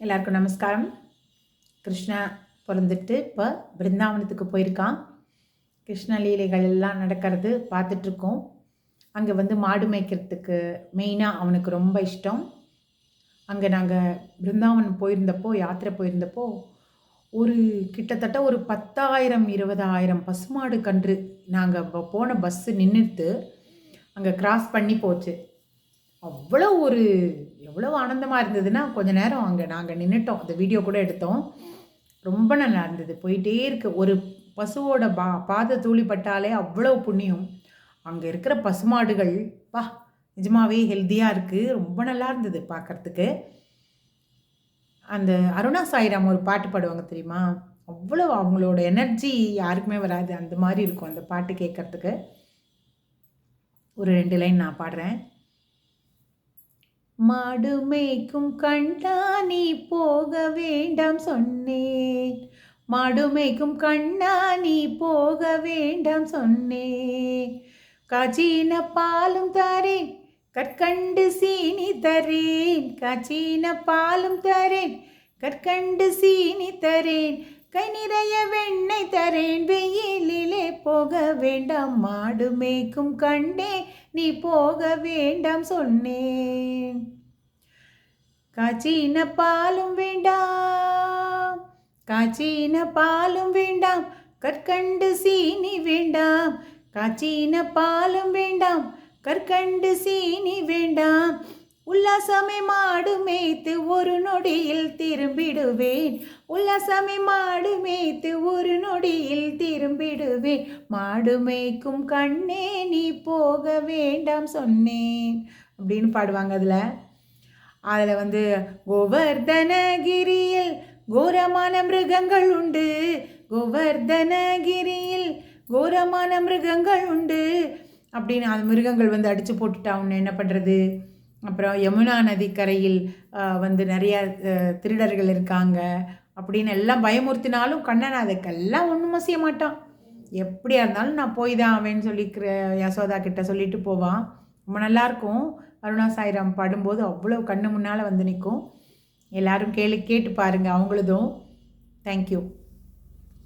எல்லாருக்கும் நமஸ்காரம். கிருஷ்ணா பிறந்துட்டு இப்போ பிருந்தாவனத்துக்கு போயிருக்கான். கிருஷ்ண லீலைகள் எல்லாம் நடக்கிறது பார்த்துட்ருக்கோம். அங்கே வந்து மாடு மேய்க்கிறதுக்கு மெயினாக அவனுக்கு ரொம்ப இஷ்டம். அங்கே நாங்கள் பிருந்தாவனம் போயிருந்தப்போ, யாத்திரை போயிருந்தப்போ, ஒரு கிட்டத்தட்ட ஒரு 10,000 20,000 பசுமாடு கன்று நாங்கள் போன பஸ்ஸு நின்றுட்டு அங்கே கிராஸ் பண்ணி போச்சு. அவ்வளோ எவ்வளோ ஆனந்தமாக இருந்ததுன்னா, கொஞ்ச நேரம் அங்கே நாங்கள் நின்றுட்டோம். அந்த வீடியோ கூட எடுத்தோம். ரொம்ப நல்லா இருந்தது. போயிட்டே இருக்கு. ஒரு பசுவோட பாத தூளி பட்டாலே அவ்வளோ புண்ணியம். அங்கே இருக்கிற பசுமாடுகள் நிஜமாவே ஹெல்த்தியாக இருக்குது. ரொம்ப நல்லா இருந்தது பார்க்குறதுக்கு. அந்த அருணா சாய்ராம் ஒரு பாட்டு பாடுவாங்க தெரியுமா? அவ்வளோ அவங்களோட எனர்ஜி யாருக்குமே வராது. அந்த மாதிரி இருக்கும் அந்த பாட்டு கேட்குறதுக்கு. ஒரு 2 லைன் நான் பாடுறேன். மாடு மேய்க்கும் கண்ணா நீ போக வேண்டாம் சொன்னேன். மாடு மேய்க்கும் கண்ணா நீ போக வேண்டாம் சொன்னேன். காய்ச்சின பாலும் தரேன், கற்கண்டு சீனி தரேன். காய்ச்சின பாலும் தரேன், கற்கண்டு சீனி தரேன். கை நிறைய வெண்ணெய் தரேன். வெயிலிலே போக வேண்டாம். மாடு மேய்க்கும் கண்ணே நீ போக வேண்டாம் சொன்னேன். காய்ச்சின பாலும் வேண்டாம், காய்ச்சின பாலும் வேண்டாம். கற்கண்டு சீனி வேண்டாம். காய்ச்சின பாலும் வேண்டாம், கற்கண்டு சீனி வேண்டாம். உல்லாசமே மாடு மேய்த்து ஒரு நொடியில் திரும்பிடுவேன். உல்லாசமே மாடு மேய்த்து ஒரு நொடியில் திரும்பிடுவேன். மாடு மேய்க்கும் கண்ணே நீ போக வேண்டாம் சொன்னேன் அப்படின்னு பாடுவாங்க. அதில் வந்து கோவர்தனகிரியில் கோரமான மிருகங்கள் உண்டு. கோவர்தனகிரியில் கோரமான மிருகங்கள் உண்டு அப்படின்னு அந்த மிருகங்கள் வந்து அடித்து போட்டுட்டா உன்னை என்ன பண்ணுறது? அப்புறம் யமுனா நதிக்கரையில் வந்து நிறையா திருடர்கள் இருக்காங்க அப்படின்னு எல்லாம் பயமுறுத்தினாலும் கண்ணன் அதுக்கெல்லாம் ஒன்றும் செய்ய மாட்டான். எப்படியா இருந்தாலும் நான் போய் தான் ஆவேன்னு சொல்லி யசோதா கிட்ட சொல்லிட்டு போவான். ரொம்ப நல்லாயிருக்கும். அருணா சாய்ராம் பாடும்போது அவ்வளோ கண்ணு முன்னால் வந்து நிற்கும். எல்லோரும் கேட்டு பாருங்கள் அவங்களதும். தேங்க்யூ.